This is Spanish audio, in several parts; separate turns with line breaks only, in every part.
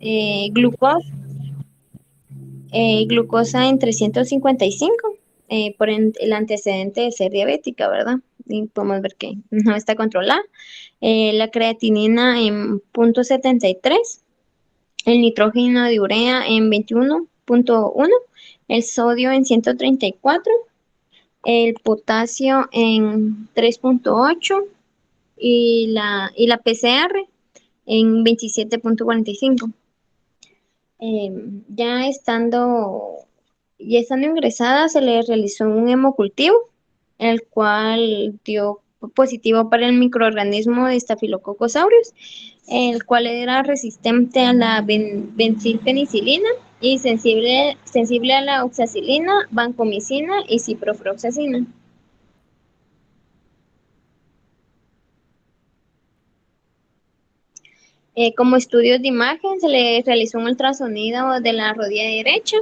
glucosa, glucosa en 355, el antecedente de ser diabética, ¿verdad? Y podemos ver que no está controlada. La creatinina en 0.73, el nitrógeno de urea en 21.1, el sodio en 134, el potasio en 3.8 y la PCR en 27.45. Eh, ya estando, ya estando ingresada, se le realizó un hemocultivo, el cual dio positivo para el microorganismo de Staphylococcus aureus, el cual era resistente a la benzilpenicilina y sensible a la oxacilina, vancomicina y ciprofloxacina. Como estudios de imagen, se le realizó un ultrasonido de la rodilla derecha.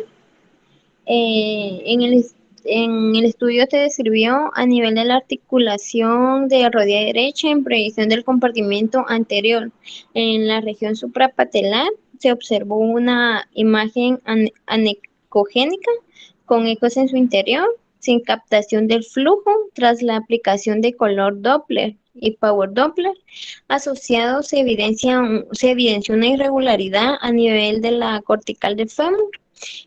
En el estudio se describió a nivel de la articulación de la rodilla derecha en proyección del compartimento anterior. En la región suprapatelar se observó una imagen anecogénica con ecos en su interior, sin captación del flujo tras la aplicación de color Doppler y Power Doppler. Asociado se evidencia una irregularidad a nivel de la cortical del fémur.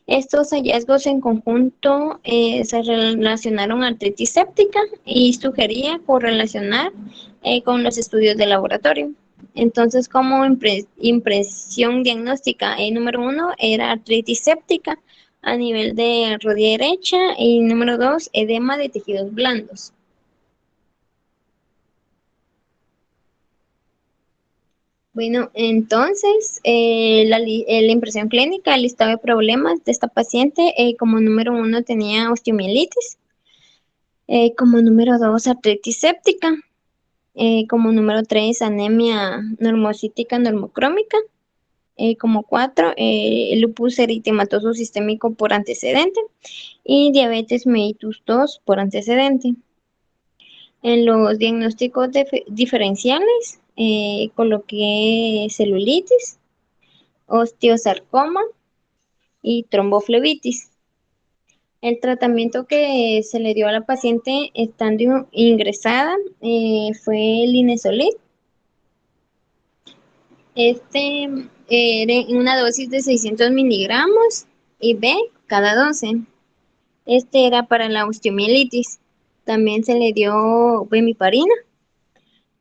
Estos hallazgos en conjunto se relacionaron a artritis séptica y sugería correlacionar con los estudios de laboratorio. Entonces, como impresión diagnóstica, el número 1 era artritis séptica a nivel de rodilla derecha y número 2, edema de tejidos blandos. Bueno, entonces, la impresión clínica, el listado de problemas de esta paciente, como número 1 tenía osteomielitis, como número 2 artritis séptica, como número 3 anemia normocítica normocrómica, como 4 lupus eritematoso sistémico por antecedente y diabetes mellitus 2 por antecedente. En los diagnósticos diferenciales, coloqué celulitis, osteosarcoma y tromboflebitis. El tratamiento que se le dio a la paciente estando ingresada fue el Linezolid. Era en una dosis de 600 miligramos IV cada 12. Era para la osteomielitis. También se le dio bemiparina.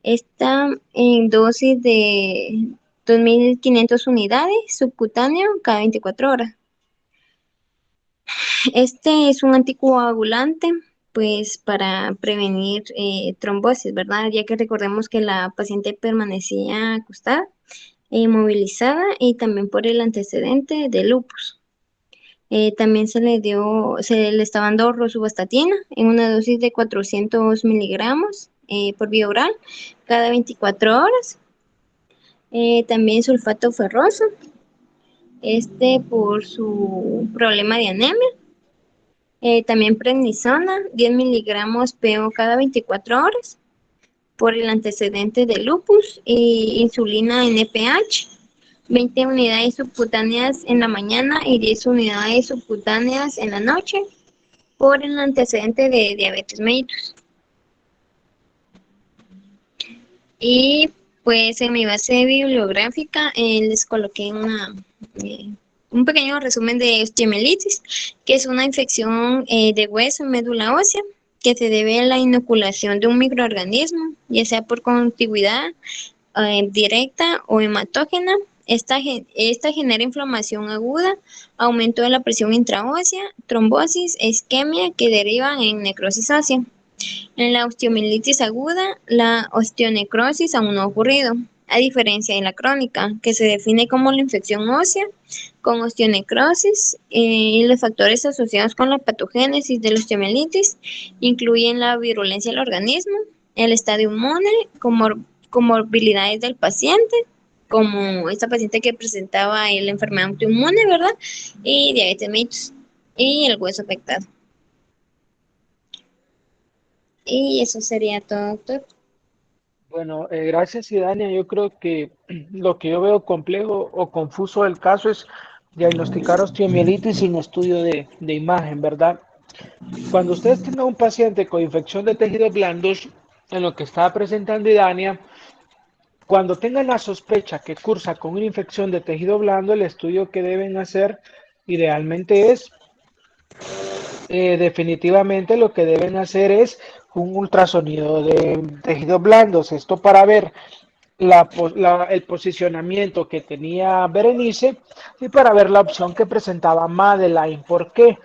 Esta en dosis de 2.500 unidades subcutáneo cada 24 horas. Este es un anticoagulante, pues para prevenir trombosis, ¿verdad? Ya que recordemos que la paciente permanecía acostada, inmovilizada y también por el antecedente de lupus. También se le estaba dando rosuvastatina en una dosis de 400 miligramos por vía oral cada 24 horas. También sulfato ferroso, por su problema de anemia. También prednisona, 10 miligramos PO cada 24 horas por el antecedente de lupus y insulina NPH, 20 unidades subcutáneas en la mañana y 10 unidades subcutáneas en la noche por el antecedente de diabetes mellitus. Y pues en mi base bibliográfica les coloqué un pequeño resumen de osteomielitis, que es una infección de hueso y médula ósea que se debe a la inoculación de un microorganismo, ya sea por contigüidad directa o hematógena. Esta genera inflamación aguda, aumento de la presión intraósea, trombosis, isquemia que derivan en necrosis ósea. En la osteomielitis aguda, la osteonecrosis aún no ha ocurrido, a diferencia de la crónica, que se define como la infección ósea con osteonecrosis. Y los factores asociados con la patogénesis de la osteomielitis incluyen la virulencia del organismo, el estadio inmune, comorbilidades del paciente, como esta paciente que presentaba la enfermedad autoinmune, ¿verdad? Y diabetes mellitus y el hueso afectado. Y eso sería todo, doctor.
Bueno, gracias, Idania. Yo creo que lo que yo veo complejo o confuso del caso es diagnosticar osteomielitis sin estudio de imagen, ¿verdad? Cuando ustedes tengan un paciente con infección de tejidos blandos, en lo que estaba presentando Idania, cuando tengan la sospecha que cursa con una infección de tejido blando, el estudio que deben hacer idealmente es, definitivamente lo que deben hacer es un ultrasonido de tejidos blandos. Esto para ver el posicionamiento que tenía Berenice y para ver la opción que presentaba Madeline. ¿Por qué?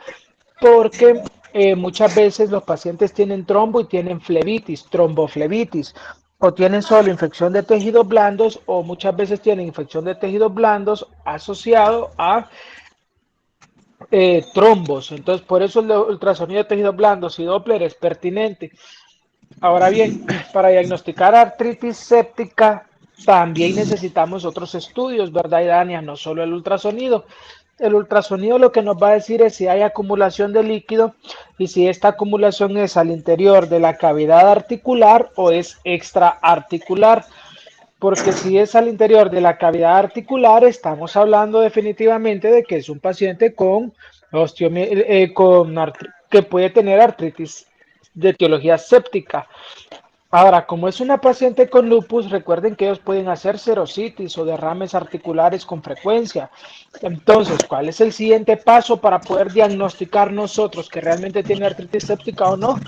Porque muchas veces los pacientes tienen trombo y tienen flebitis, tromboflebitis, o tienen solo infección de tejidos blandos, o muchas veces tienen infección de tejidos blandos asociado a trombos. Entonces, por eso el ultrasonido de tejidos blandos y Doppler es pertinente. Ahora bien, para diagnosticar artritis séptica también necesitamos otros estudios, ¿verdad, Idania? No solo el ultrasonido. El ultrasonido lo que nos va a decir es si hay acumulación de líquido y si esta acumulación es al interior de la cavidad articular o es extraarticular. Porque si es al interior de la cavidad articular, estamos hablando definitivamente de que es un paciente con, que puede tener artritis de etiología séptica. Ahora, como es una paciente con lupus, recuerden que ellos pueden hacer serositis o derrames articulares con frecuencia. Entonces, ¿cuál es el siguiente paso para poder diagnosticar nosotros que realmente tiene artritis séptica o no?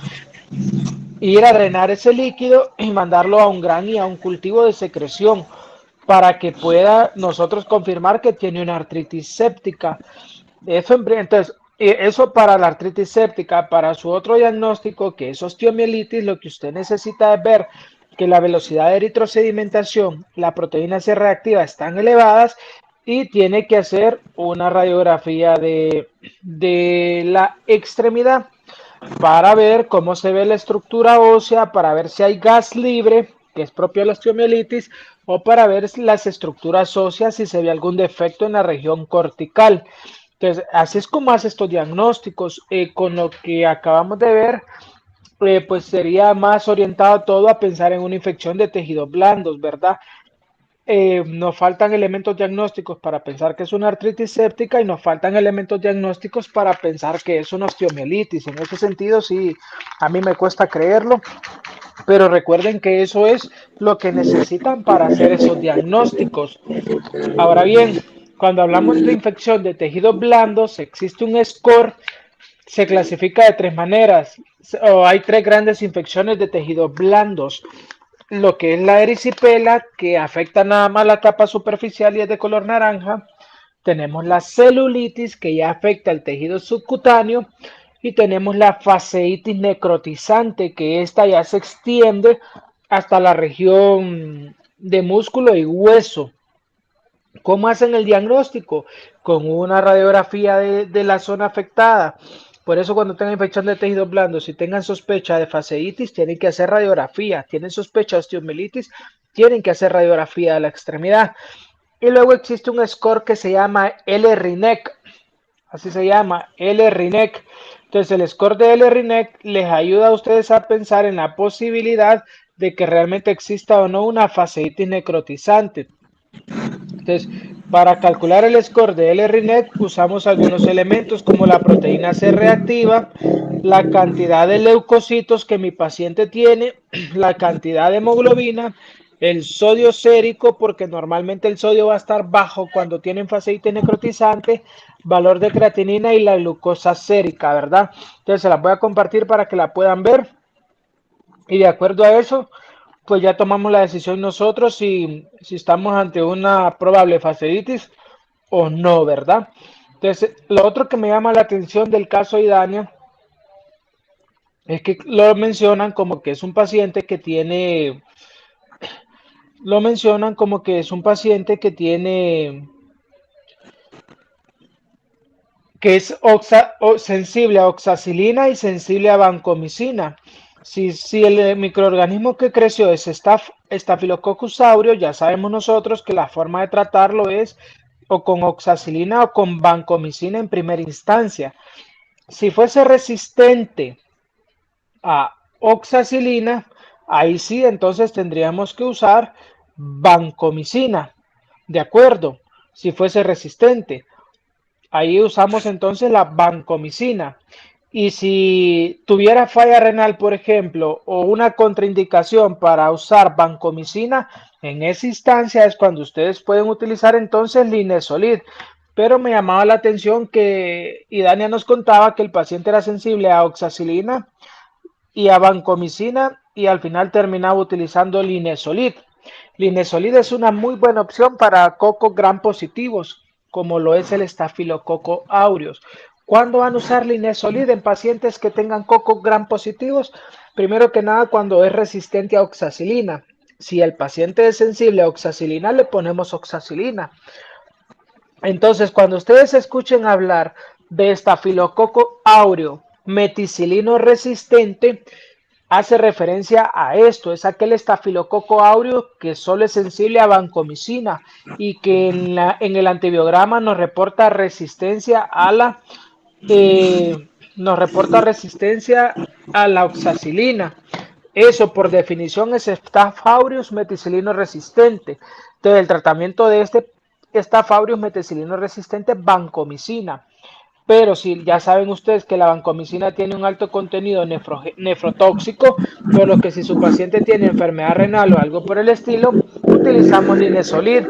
Ir a drenar ese líquido y mandarlo a un gran y a un cultivo de secreción para que pueda nosotros confirmar que tiene una artritis séptica. Entonces, eso para la artritis séptica. Para su otro diagnóstico, que es osteomielitis, lo que usted necesita es ver que la velocidad de eritrosedimentación, la proteína C reactiva están elevadas y tiene que hacer una radiografía de la extremidad para ver cómo se ve la estructura ósea, para ver si hay gas libre, que es propio de la osteomielitis, o para ver las estructuras óseas, si se ve algún defecto en la región cortical. Entonces, así es como hace estos diagnósticos. Con lo que acabamos de ver, pues sería más orientado todo a pensar en una infección de tejidos blandos, ¿verdad? Nos faltan elementos diagnósticos para pensar que es una artritis séptica y nos faltan elementos diagnósticos para pensar que es una osteomielitis. En ese sentido, sí, a mí me cuesta creerlo, pero recuerden que eso es lo que necesitan para hacer esos diagnósticos. Ahora bien, cuando hablamos de infección de tejidos blandos, existe un score, se clasifica de tres maneras, o hay tres grandes infecciones de tejidos blandos. Lo que es la erisipela, que afecta nada más la capa superficial y es de color naranja. Tenemos la celulitis, que ya afecta el tejido subcutáneo. Y tenemos la fasciitis necrotizante, que esta ya se extiende hasta la región de músculo y hueso. ¿Cómo hacen el diagnóstico? Con una radiografía de la zona afectada. Por eso cuando tengan infección de tejidos blandos, si tengan sospecha de fasciitis, tienen que hacer radiografía. Tienen sospecha de osteomielitis, tienen que hacer radiografía de la extremidad. Y luego existe un score que se llama L-RINEC. Así se llama, L-RINEC. Entonces el score de L-RINEC les ayuda a ustedes a pensar en la posibilidad de que realmente exista o no una fasciitis necrotizante. Entonces, para calcular el score de L-RINEC usamos algunos elementos como la proteína C reactiva, la cantidad de leucocitos que mi paciente tiene, la cantidad de hemoglobina, el sodio sérico, porque normalmente el sodio va a estar bajo cuando tienen fasciitis necrotizante, valor de creatinina y la glucosa sérica, ¿verdad? Entonces se las voy a compartir para que la puedan ver y de acuerdo a eso pues ya tomamos la decisión nosotros si estamos ante una probable fasciitis o no, ¿verdad? Entonces, lo otro que me llama la atención del caso Idania es que lo mencionan como que es un paciente que tiene, lo mencionan como que es un paciente que tiene, que es sensible a oxacilina y sensible a vancomicina. Si el microorganismo que creció es Staphylococcus aureus, ya sabemos nosotros que la forma de tratarlo es o con oxacilina o con vancomicina en primera instancia. Si fuese resistente a oxacilina, ahí sí entonces tendríamos que usar vancomicina, ¿de acuerdo? Si fuese resistente. Ahí usamos entonces la vancomicina. Y si tuviera falla renal, por ejemplo, o una contraindicación para usar vancomicina, en esa instancia es cuando ustedes pueden utilizar entonces linezolid. Pero me llamaba la atención que Idania nos contaba que el paciente era sensible a oxacilina y a vancomicina y al final terminaba utilizando linezolid. Linezolid es una muy buena opción para cocos gram positivos, como lo es el estafilococo aureus. ¿Cuándo van a usar linezolid en pacientes que tengan cocos gram positivos? Primero que nada, cuando es resistente a oxacilina. Si el paciente es sensible a oxacilina, le ponemos oxacilina. Entonces, cuando ustedes escuchen hablar de estafilococo áureo meticilino resistente, hace referencia a esto, es aquel estafilococo áureo que solo es sensible a vancomicina y que en el antibiograma nos reporta resistencia a la oxacilina. Eso por definición es Staph aureus meticilino resistente. Entonces el tratamiento de este Staph aureus meticilino resistente es vancomicina. Pero si ya saben ustedes que la vancomicina tiene un alto contenido nefrotóxico, por lo que si su paciente tiene enfermedad renal o algo por el estilo, utilizamos linezolid.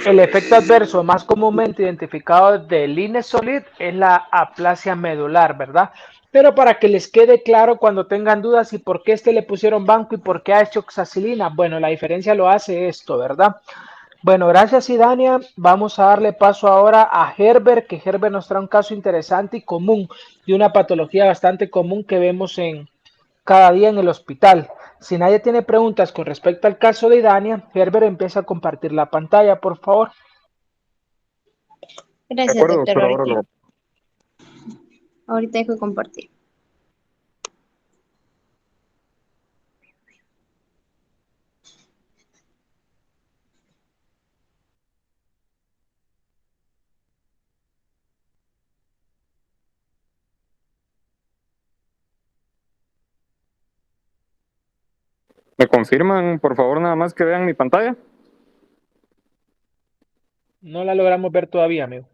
El efecto adverso más comúnmente identificado del linezolid es la aplasia medular, ¿verdad? Pero para que les quede claro cuando tengan dudas y por qué le pusieron banco y por qué ha hecho oxacilina, bueno, la diferencia lo hace esto, ¿verdad? Bueno, gracias Idania. Vamos a darle paso ahora a Herbert, que Herbert nos trae un caso interesante y común, de una patología bastante común que vemos cada día en el hospital. Si nadie tiene preguntas con respecto al caso de Idania, Herbert empieza a compartir la pantalla, por favor.
De
Gracias,
acuerdo,
doctor.
doctor, ahora lo...
Ahorita dejo de compartir.
¿Me confirman, por favor, nada más que vean mi pantalla?
No la logramos ver todavía, amigo.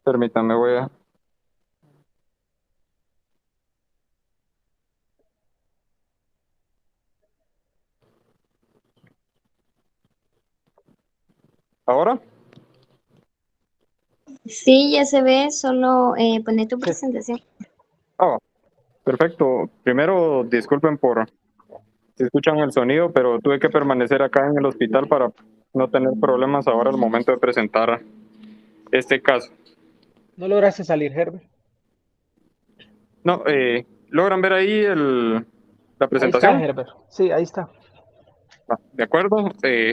Permítanme, voy a... ¿Ahora?
Sí, ya se ve, solo poné tu
Sí.
presentación.
Oh, perfecto. Primero, disculpen por si escuchan el sonido, pero tuve que permanecer acá en el hospital para no tener problemas ahora al momento de presentar este caso.
¿No lograste salir, Herbert?
No, ¿logran ver ahí la
Ahí está,
presentación?
Herbert. Sí, ahí está.
De acuerdo,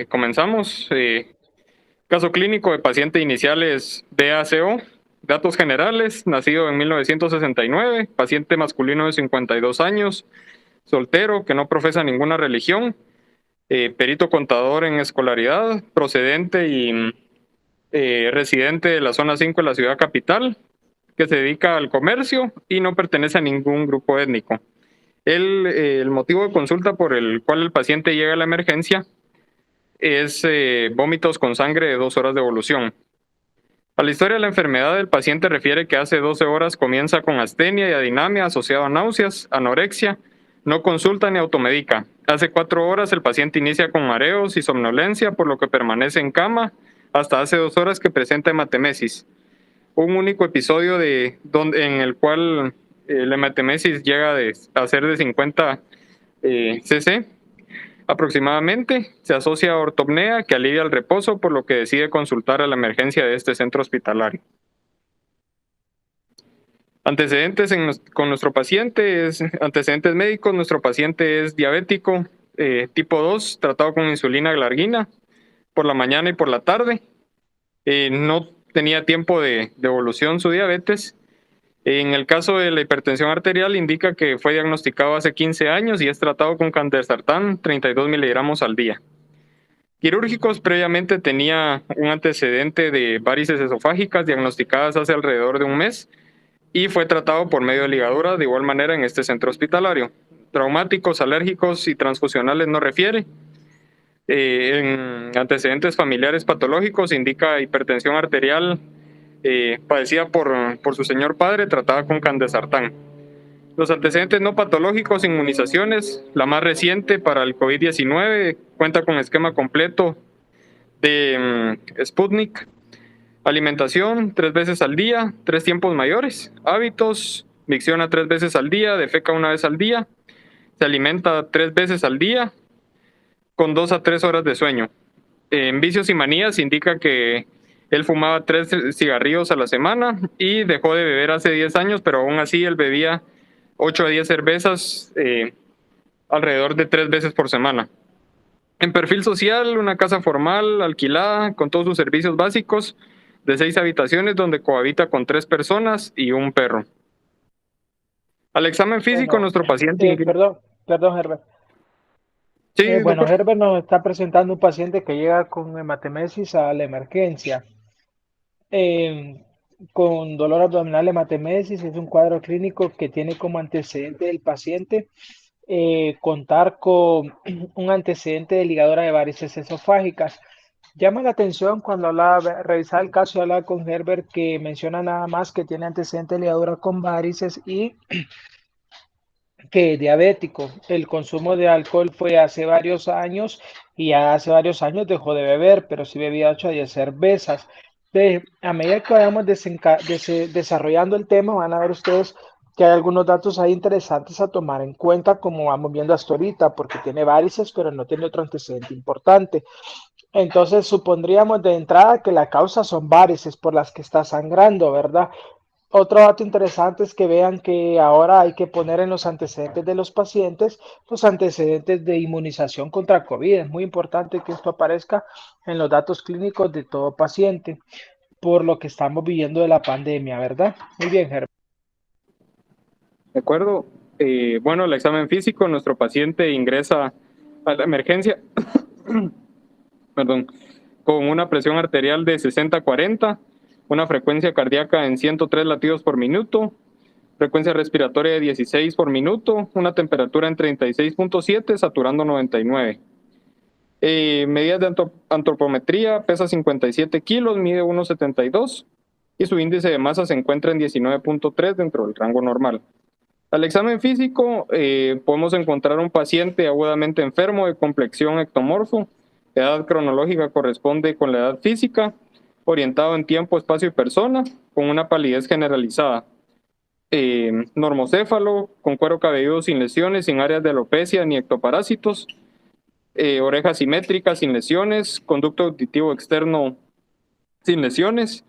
comenzamos. Caso clínico de paciente iniciales BACO. Datos generales, nacido en 1969, paciente masculino de 52 años, soltero, que no profesa ninguna religión, perito contador en escolaridad, procedente y residente de la zona 5 de la ciudad capital, que se dedica al comercio y no pertenece a ningún grupo étnico. El motivo de consulta por el cual el paciente llega a la emergencia es vómitos con sangre de 2 horas de evolución. A la historia de la enfermedad, el paciente refiere que hace 12 horas comienza con astenia y adinamia asociado a náuseas, anorexia, no consulta ni automedica. Hace 4 horas el paciente inicia con mareos y somnolencia, por lo que permanece en cama hasta hace 2 horas que presenta hematemesis. Un único episodio en el cual la hematemesis llega a ser de 50 cc aproximadamente, se asocia a ortopnea que alivia el reposo, por lo que decide consultar a la emergencia de este centro hospitalario. Antecedentes con nuestro paciente, antecedentes médicos, nuestro paciente es diabético tipo 2, tratado con insulina glargina por la mañana y por la tarde. No tenía tiempo de evolución su diabetes. En el caso de la hipertensión arterial, indica que fue diagnosticado hace 15 años y es tratado con candesartán 32 miligramos al día. Quirúrgicos, previamente tenía un antecedente de varices esofágicas diagnosticadas hace alrededor de un mes y fue tratado por medio de ligadura de igual manera en este centro hospitalario. traumáticos, alérgicos y transfusionales no refiere. En antecedentes familiares patológicos indica hipertensión arterial padecida por su señor padre, tratada con candesartán. Los antecedentes no patológicos, inmunizaciones, la más reciente para el COVID-19, cuenta con esquema completo de Sputnik. Alimentación, 3 veces al día, 3 tiempos mayores. Hábitos, micciona 3 veces al día, defeca 1 vez al día. Se alimenta 3 veces al día, con 2 a 3 horas de sueño. En vicios y manías indica que él fumaba 3 cigarrillos a la semana y dejó de beber hace 10 años, pero aún así él bebía 8 a 10 cervezas alrededor de 3 veces por semana. En perfil social, una casa formal alquilada con todos sus servicios básicos de 6 habitaciones donde cohabita con 3 personas y un perro. Al examen físico, nuestro paciente...
Perdón, Herbert.
Sí,
Herbert nos está presentando un paciente que llega con hematemesis a la emergencia. Con dolor abdominal, hematemesis, es un cuadro clínico que tiene como antecedente del paciente contar con un antecedente de ligadura de varices esofágicas. Llama la atención cuando revisaba el caso y hablaba con Herbert que menciona nada más que tiene antecedente de ligadura con varices y que es diabético. El consumo de alcohol fue hace varios años y ya hace varios años dejó de beber, pero sí bebía 8 a 10 cervezas. A medida que vayamos desarrollando el tema, van a ver ustedes que hay algunos datos ahí interesantes a tomar en cuenta, como vamos viendo hasta ahorita, porque tiene varices, pero no tiene otro antecedente importante. Entonces, supondríamos de entrada que la causa son varices por las que está sangrando, ¿verdad? Otro dato interesante es que vean que ahora hay que poner en los antecedentes de los pacientes los antecedentes de inmunización contra COVID. Es muy importante que esto aparezca en los datos clínicos de todo paciente por lo que estamos viviendo de la pandemia, ¿verdad? Muy bien, Herbert.
De acuerdo. Bueno, el examen físico, nuestro paciente ingresa a la emergencia perdón, con una presión arterial de 60-40, una frecuencia cardíaca en 103 latidos por minuto, frecuencia respiratoria de 16 por minuto, una temperatura en 36.7, saturando 99. Medidas de antropometría, pesa 57 kilos, mide 1,72 y su índice de masa se encuentra en 19.3 dentro del rango normal. Al examen físico podemos encontrar un paciente agudamente enfermo de complexión ectomorfo, edad cronológica corresponde con la edad física, orientado en tiempo, espacio y persona, con una palidez generalizada. Normocéfalo, con cuero cabelludo sin lesiones, sin áreas de alopecia ni ectoparásitos, orejas simétricas sin lesiones, conducto auditivo externo sin lesiones,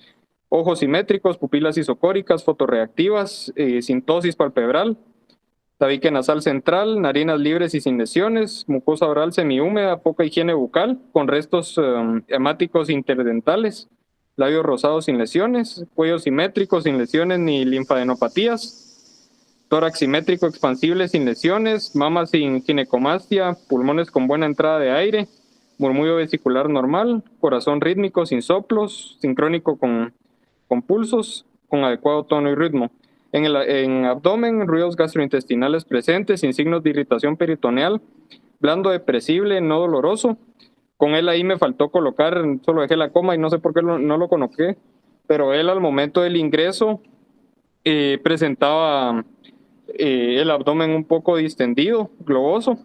ojos simétricos, pupilas isocóricas, fotorreactivas, sin tosis palpebral, tabique nasal central, narinas libres y sin lesiones, mucosa oral semihúmeda, poca higiene bucal, con restos hemáticos interdentales, labios rosados sin lesiones, cuello simétrico sin lesiones ni linfadenopatías, tórax simétrico expansible sin lesiones, mama sin ginecomastia, pulmones con buena entrada de aire, murmullo vesicular normal, corazón rítmico sin soplos, sincrónico con pulsos, con adecuado tono y ritmo. En abdomen, ruidos gastrointestinales presentes, sin signos de irritación peritoneal, blando depresible, no doloroso. Con él ahí me faltó colocar, solo dejé la coma y no sé por qué no lo coloqué, pero él al momento del ingreso presentaba el abdomen un poco distendido, globoso.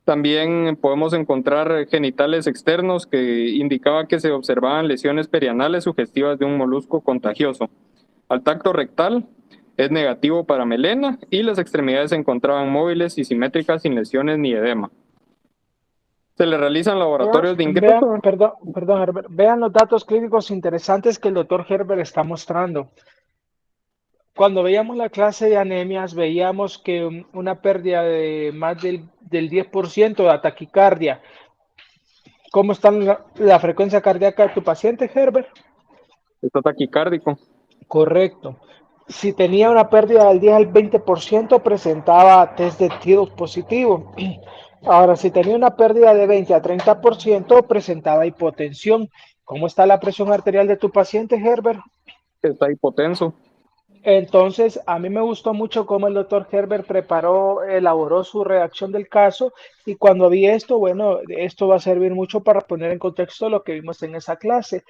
También podemos encontrar genitales externos que indicaba que se observaban lesiones perianales sugestivas de un molusco contagioso. Al tacto rectal es negativo para melena y las extremidades se encontraban móviles y simétricas sin lesiones ni edema. Se le realizan laboratorios de ingreso.
Perdón, Herbert. Vean los datos clínicos interesantes que el doctor Herbert está mostrando. Cuando veíamos la clase de anemias, veíamos que una pérdida de más del 10% de taquicardia. ¿Cómo está la frecuencia cardíaca de tu paciente, Herbert?
Está taquicárdico.
Correcto. Si tenía una pérdida del 10 al 20%, presentaba test de TIL positivo. Ahora, si tenía una pérdida de 20 a 30%, presentaba hipotensión. ¿Cómo está la presión arterial de tu paciente, Herbert?
Está hipotenso.
Entonces, a mí me gustó mucho cómo el doctor Herbert preparó, elaboró su redacción del caso y cuando vi esto, bueno, esto va a servir mucho para poner en contexto lo que vimos en esa clase.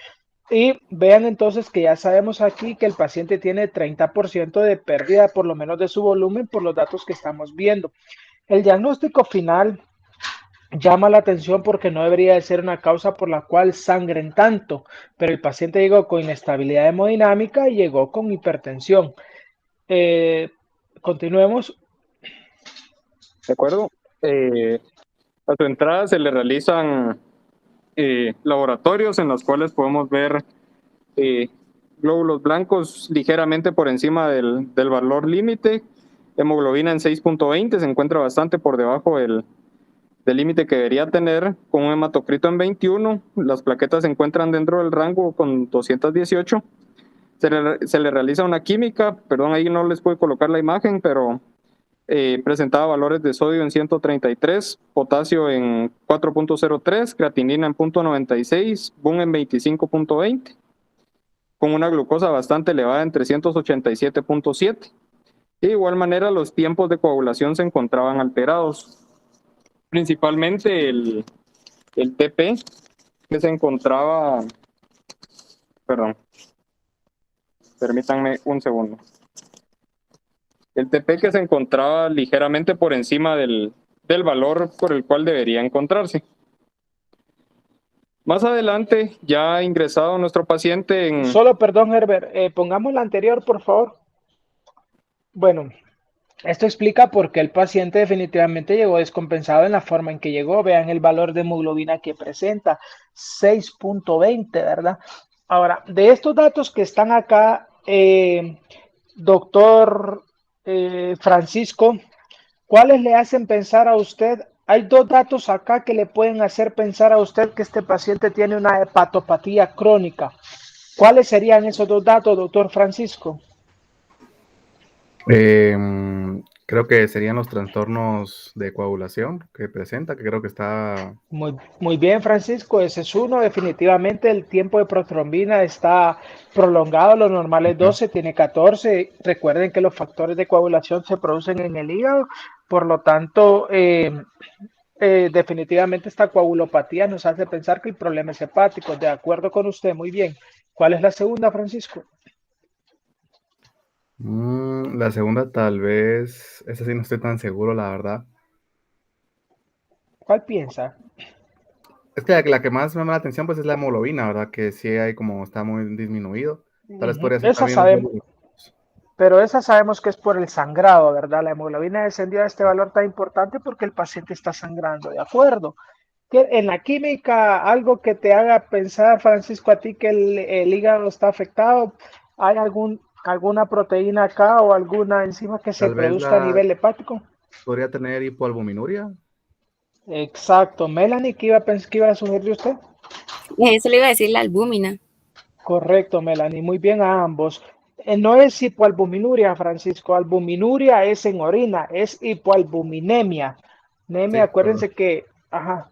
Y vean entonces que ya sabemos aquí que el paciente tiene 30% de pérdida por lo menos de su volumen por los datos que estamos viendo. El diagnóstico final llama la atención porque no debería de ser una causa por la cual sangren tanto, pero el paciente llegó con inestabilidad hemodinámica y llegó con hipertensión. Eh, Continuemos.
¿De acuerdo? A su entrada se le realizan laboratorios en los cuales podemos ver eh, glóbulos blancos ligeramente por encima del valor límite. Hemoglobina en 6.20 se encuentra bastante por debajo del límite que debería tener, con un hematocrito en 21. Las plaquetas se encuentran dentro del rango con 218. Se le realiza una química, perdón, ahí no les puedo colocar la imagen, pero presentaba valores de sodio en 133, potasio en 4.03, creatinina en 0.96, BUN en 25.20, con una glucosa bastante elevada en 387.7. De igual manera, los tiempos de coagulación se encontraban alterados, principalmente el TP, que se encontraba, perdón, permítanme un segundo. El TP que se encontraba ligeramente por encima del valor por el cual debería encontrarse. Más adelante, ya ingresado nuestro paciente en...
Solo, perdón, Herbert, pongamos la anterior, por favor. Bueno, esto explica por qué el paciente definitivamente llegó descompensado en la forma en que llegó. Vean el valor de hemoglobina que presenta, 6.20, ¿verdad? Ahora, de estos datos que están acá, doctor Francisco, ¿cuáles le hacen pensar a usted? Hay dos datos acá que le pueden hacer pensar a usted que este paciente tiene una hepatopatía crónica. ¿Cuáles serían esos dos datos, doctor Francisco?
Creo que serían los trastornos de coagulación que presenta, que creo que está...
Muy bien, Francisco, ese es uno. Definitivamente el tiempo de protrombina está prolongado, lo normal es 12, tiene 14. Recuerden que los factores de coagulación se producen en el hígado, por lo tanto, definitivamente esta coagulopatía nos hace pensar que el problema es hepático. De acuerdo con usted, muy bien. ¿Cuál es la segunda, Francisco?
La segunda tal vez, esa sí no estoy tan seguro, la verdad.
¿Cuál piensa?
Es que la que más me llama la atención pues es la hemoglobina, ¿verdad? Que sí hay como está muy disminuido. Tal vez podría ser
Esa
también los
sabemos,
glóbulos.
pero esa sabemos que es por el sangrado, ¿verdad? La hemoglobina descendió a este valor tan importante porque el paciente está sangrando, ¿de acuerdo? Que en la química, algo que te haga pensar, Francisco, a ti que el hígado está afectado, ¿hay alguna proteína acá o alguna enzima que se
Tal vez
produzca a nivel hepático?
podría tener hipoalbuminuria.
Exacto. Melanie, ¿qué iba a sugerir usted?
Eso le iba a decir la albúmina.
Correcto, Melanie. Muy bien a ambos. No es hipoalbuminuria, Francisco. Albuminuria es en orina, es hipoalbuminemia.
Sí,
Acuérdense
perdón.
que, ajá.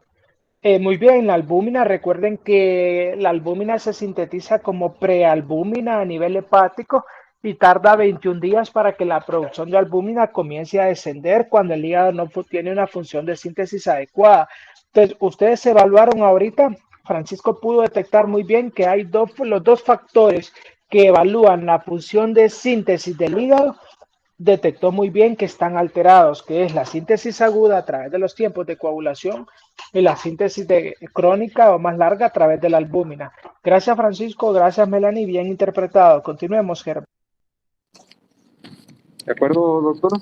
Muy bien, la albúmina, recuerden que la albúmina se sintetiza como prealbúmina a nivel hepático y tarda 21 días para que la producción de albúmina comience a descender cuando el hígado no tiene una función de síntesis adecuada. Entonces, ustedes evaluaron ahorita, Francisco pudo detectar muy bien que hay los dos factores que evalúan la función de síntesis del hígado detectó muy bien que están alterados, que es la síntesis aguda a través de los tiempos de coagulación y la síntesis crónica o más larga a través de la albúmina. Gracias, Francisco. Gracias, Melanie. Bien interpretado. Continuemos, Germán.
¿De acuerdo, doctor?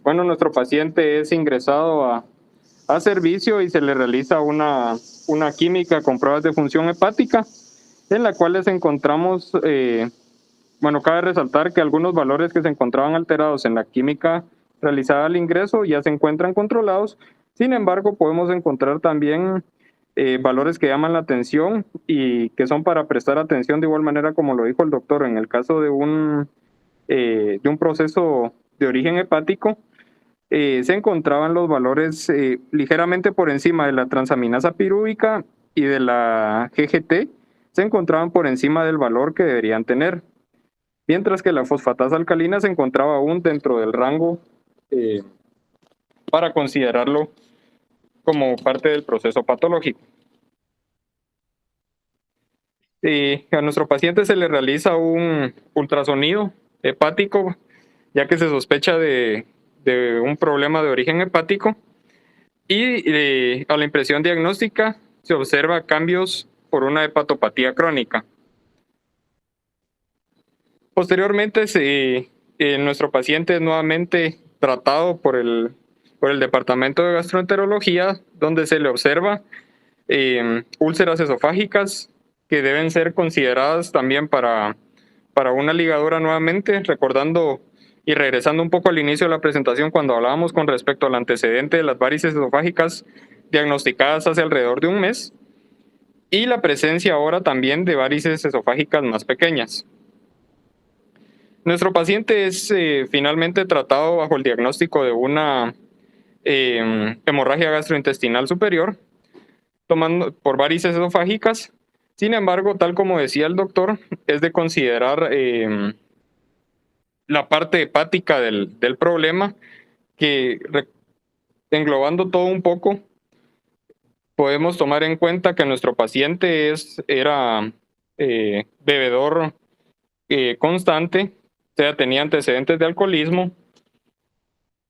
Bueno, nuestro paciente es ingresado a servicio y se le realiza una química con pruebas de función hepática, en la cual les encontramos, bueno, cabe resaltar que algunos valores que se encontraban alterados en la química realizada al ingreso ya se encuentran controlados. Sin embargo, podemos encontrar también valores que llaman la atención y que son para prestar atención de igual manera como lo dijo el doctor en el caso de un proceso de origen hepático. Se encontraban los valores ligeramente por encima de la transaminasa pirúvica y de la GGT, se encontraban por encima del valor que deberían tener. mientras que la fosfatasa alcalina se encontraba aún dentro del rango para considerarlo como parte del proceso patológico. A nuestro paciente se le realiza un ultrasonido hepático, ya que se sospecha de un problema de origen hepático, y a la impresión diagnóstica se observa cambios por una hepatopatía crónica. Posteriormente, nuestro paciente es nuevamente tratado por el Departamento de Gastroenterología, donde se le observa úlceras esofágicas que deben ser consideradas también para una ligadura nuevamente, recordando y regresando un poco al inicio de la presentación cuando hablábamos con respecto al antecedente de las varices esofágicas diagnosticadas hace alrededor de un mes, y la presencia ahora también de varices esofágicas más pequeñas. Nuestro paciente es finalmente tratado bajo el diagnóstico de una hemorragia gastrointestinal superior, tomando por varices esofágicas. Sin embargo, tal como decía el doctor, es de considerar la parte hepática del problema, que englobando todo un poco, podemos tomar en cuenta que nuestro paciente era bebedor constante, o sea, tenía antecedentes de alcoholismo.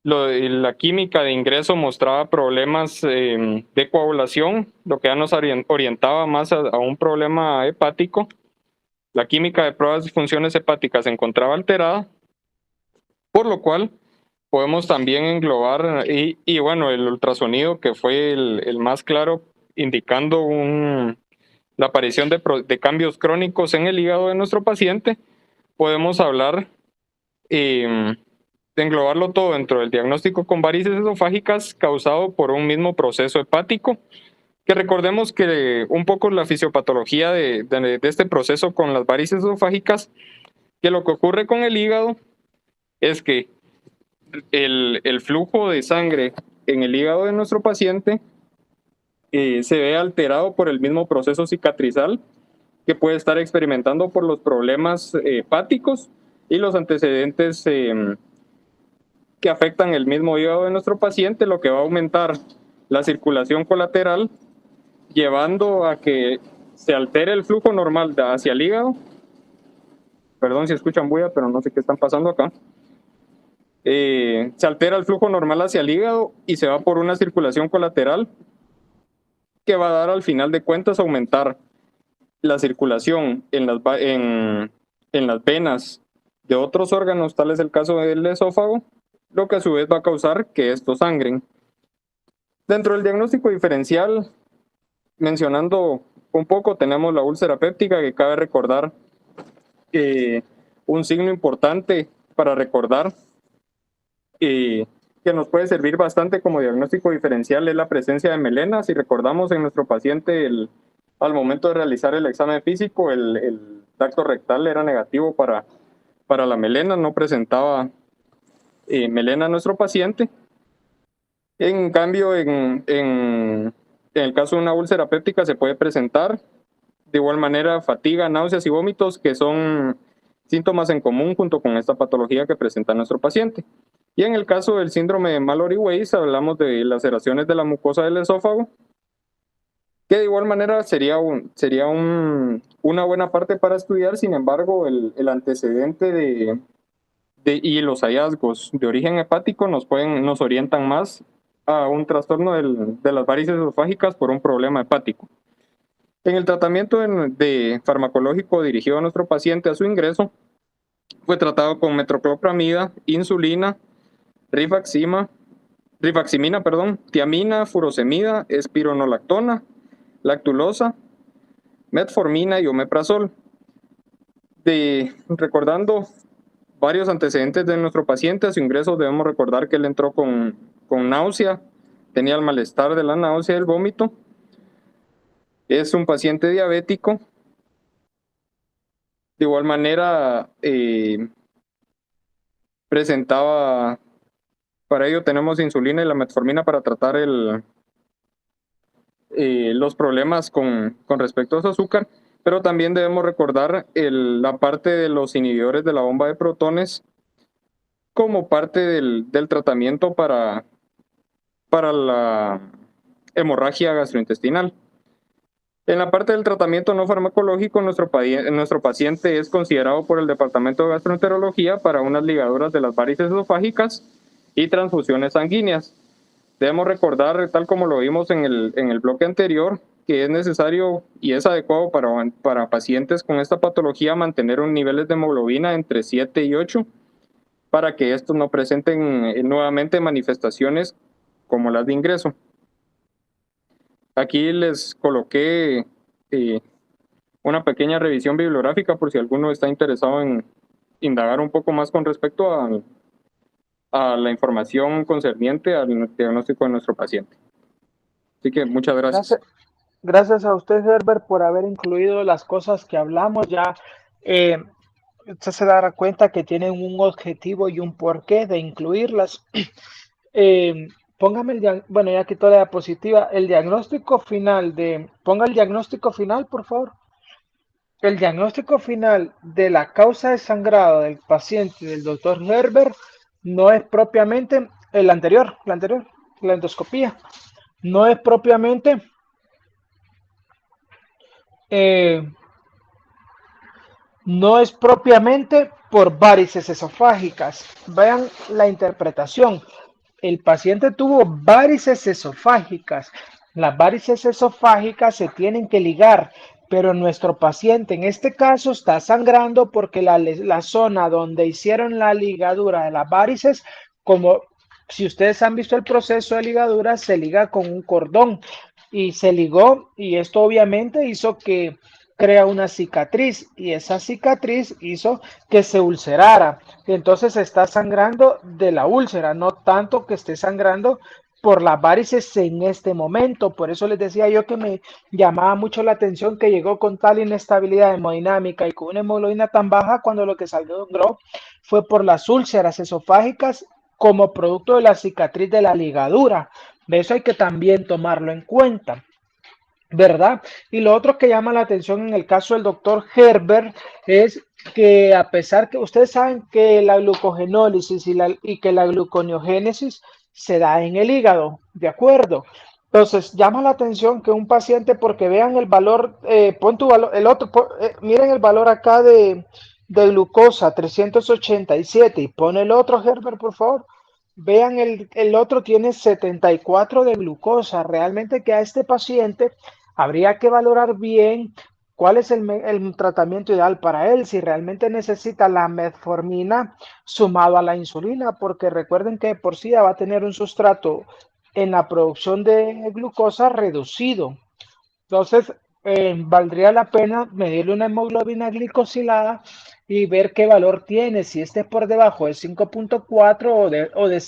La química de ingreso mostraba problemas de coagulación, lo que ya nos orientaba más a un problema hepático. La química de pruebas de funciones hepáticas se encontraba alterada, por lo cual podemos también englobar, y bueno, el ultrasonido, que fue el más claro, indicando la aparición de cambios crónicos en el hígado de nuestro paciente. Podemos hablar de englobarlo todo dentro del diagnóstico con varices esofágicas causado por un mismo proceso hepático, que recordemos que un poco la fisiopatología de este proceso con las varices esofágicas, que lo que ocurre con el hígado es que el flujo de sangre en el hígado de nuestro paciente se ve alterado por el mismo proceso cicatrizal que puede estar experimentando por los problemas hepáticos y los antecedentes que afectan el mismo hígado de nuestro paciente, lo que va a aumentar la circulación colateral, llevando a que se altere el flujo normal hacia el hígado. Perdón si escuchan bulla, pero no sé qué están pasando acá. Se altera el flujo normal hacia el hígado y se va por una circulación colateral que va a dar, al final de cuentas, aumentar la circulación en las venas de otros órganos, tal es el caso del esófago, lo que a su vez va a causar que estos sangren. Dentro del diagnóstico diferencial, mencionando un poco, tenemos la úlcera péptica, que cabe recordar un signo importante para recordar que nos puede servir bastante como diagnóstico diferencial es la presencia de melena. Si recordamos en nuestro paciente, al momento de realizar el examen físico, el tacto rectal era negativo para la melena, no presentaba melena en nuestro paciente. En cambio, en el caso de una úlcera péptica se puede presentar de igual manera fatiga, náuseas y vómitos, que son síntomas en común junto con esta patología que presenta nuestro paciente. Y en el caso del síndrome de Mallory-Weiss hablamos de laceraciones de la mucosa del esófago, que de igual manera sería una buena parte para estudiar. Sin embargo, el antecedente y los hallazgos de origen hepático nos orientan más a un trastorno de las varices esofágicas por un problema hepático. En el tratamiento de farmacológico dirigido a nuestro paciente a su ingreso, fue tratado con metoclopramida, insulina, rifaximina, tiamina, furosemida, espironolactona, lactulosa, metformina y omeprazol. Recordando varios antecedentes de nuestro paciente a su ingreso, debemos recordar que él entró con náusea, tenía el malestar de la náusea y el vómito. Es un paciente diabético. De igual manera, presentaba, para ello tenemos insulina y la metformina para tratar los problemas con respecto a su azúcar. pero también debemos recordar la parte de los inhibidores de la bomba de protones como parte del tratamiento para la hemorragia gastrointestinal. En la parte del tratamiento no farmacológico, nuestro paciente es considerado por el Departamento de Gastroenterología para unas ligaduras de las varices esofágicas y transfusiones sanguíneas. Debemos recordar, tal como lo vimos en el bloque anterior, que es necesario y es adecuado para pacientes con esta patología mantener un niveles de hemoglobina entre 7 y 8 para que estos no presenten nuevamente manifestaciones como las de ingreso. Aquí les coloqué una pequeña revisión bibliográfica por si alguno está interesado en indagar un poco más con respecto a la información concerniente al diagnóstico de nuestro paciente. Así que muchas gracias.
Gracias a usted, Herbert, por haber incluido las cosas que hablamos. Ya usted se dará cuenta que tienen un objetivo y un porqué de incluirlas. Póngame bueno, ya quitó la diapositiva, el diagnóstico final ponga el diagnóstico final, por favor. El diagnóstico final de la causa de sangrado del paciente del doctor Herbert no es propiamente la anterior, la endoscopía, no es propiamente por varices esofágicas. Vean la interpretación. El paciente tuvo varices esofágicas. Las varices esofágicas se tienen que ligar, pero nuestro paciente en este caso está sangrando porque la zona donde hicieron la ligadura de las varices, como si ustedes han visto el proceso de ligadura, se liga con un cordón y se ligó, y esto obviamente hizo que crea una cicatriz, y esa cicatriz hizo que se ulcerara. Entonces está sangrando de la úlcera, no tanto que esté sangrando por las varices en este momento. Por eso les decía yo que me llamaba mucho la atención que llegó con tal inestabilidad hemodinámica y con una hemoglobina tan baja cuando lo que sangró fue por las úlceras esofágicas como producto de la cicatriz de la ligadura. De eso hay que también tomarlo en cuenta, ¿verdad? Y lo otro que llama la atención en el caso del doctor Herbert es que, a pesar que ustedes saben que la glucogenólisis y que la gluconeogénesis se da en el hígado, ¿de acuerdo? Entonces llama la atención que un paciente, porque vean el valor, pon tu valor, miren el valor acá de glucosa, 387, y pon el otro, Herbert, por favor. Vean, el otro tiene 74 de glucosa. Realmente que a este paciente habría que valorar bien cuál es el tratamiento ideal para él, si realmente necesita la metformina sumado a la insulina, porque recuerden que por sí va a tener un sustrato en la producción de glucosa reducido. Entonces, valdría la pena medirle una hemoglobina glicosilada y ver qué valor tiene. Si este es por debajo de 5.4 o de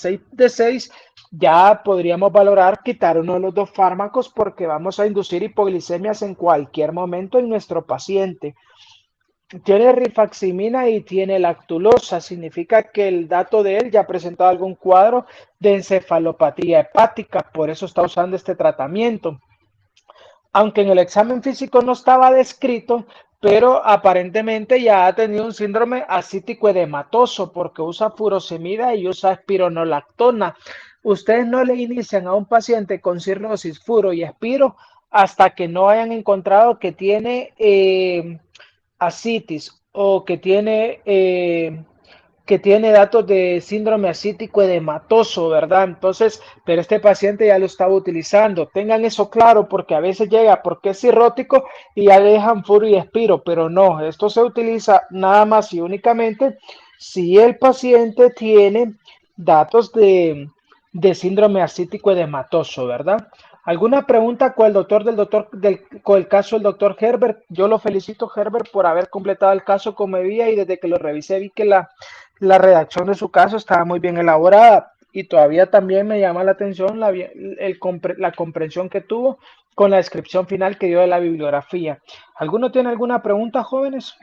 6, ya podríamos valorar quitar uno de los dos fármacos, porque vamos a inducir hipoglicemias en cualquier momento en nuestro paciente. Tiene rifaximina y tiene lactulosa, significa que el dato de él ya ha presentado algún cuadro de encefalopatía hepática, por eso está usando este tratamiento. Aunque en el examen físico no estaba descrito, pero aparentemente ya ha tenido un síndrome ascítico edematoso porque usa furosemida y usa espironolactona. Ustedes no le inician a un paciente con cirrosis, furo y espiro hasta que no hayan encontrado que tiene ascitis o que tiene datos de síndrome ascítico edematoso, ¿verdad? Entonces, pero este paciente ya lo estaba utilizando. Tengan eso claro, porque a veces llega porque es cirrótico y ya le dejan furo y espiro, pero no, esto se utiliza nada más y únicamente si el paciente tiene datos de síndrome ascítico edematoso, ¿verdad? ¿Alguna pregunta con con el caso del doctor Herbert? Yo lo felicito, Herbert, por haber completado el caso como debía, y desde que lo revisé vi que la redacción de su caso estaba muy bien elaborada, y todavía también me llama la atención la comprensión que tuvo con la descripción final que dio de la bibliografía. ¿Alguno tiene alguna pregunta, jóvenes?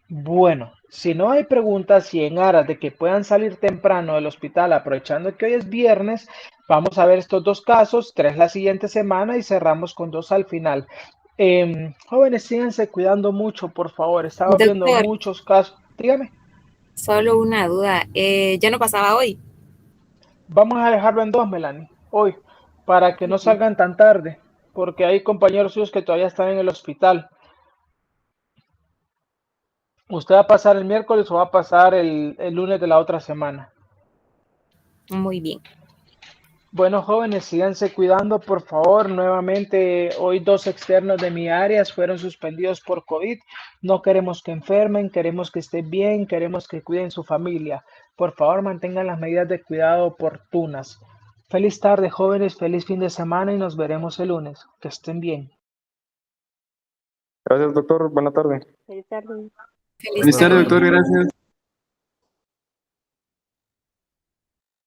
Bueno, si no hay preguntas y en aras de que puedan salir temprano del hospital, aprovechando que hoy es viernes, vamos a ver estos dos casos, 3 la siguiente semana y cerramos con 2 al final. Jóvenes, síganse cuidando mucho, por favor. Estaba viendo
Doctor,
muchos casos. Dígame,
solo una duda. ¿Ya no pasaba hoy?
vamos a dejarlo en 2, Melanie, hoy, para que no salgan tan tarde, porque hay compañeros suyos que todavía están en el hospital. ¿Usted va a pasar el miércoles o va a pasar el lunes de la otra semana?
Muy bien.
Bueno, jóvenes, síganse cuidando, por favor. Nuevamente, hoy 2 externos de mi área fueron suspendidos por COVID. No queremos que enfermen, queremos que estén bien, queremos que cuiden su familia. Por favor, mantengan las medidas de cuidado oportunas. Feliz tarde, jóvenes, feliz fin de semana y nos veremos el lunes. Que estén bien.
Gracias, doctor. Buena tarde.
Feliz
Feliz tarde,
tarde.
doctor, gracias.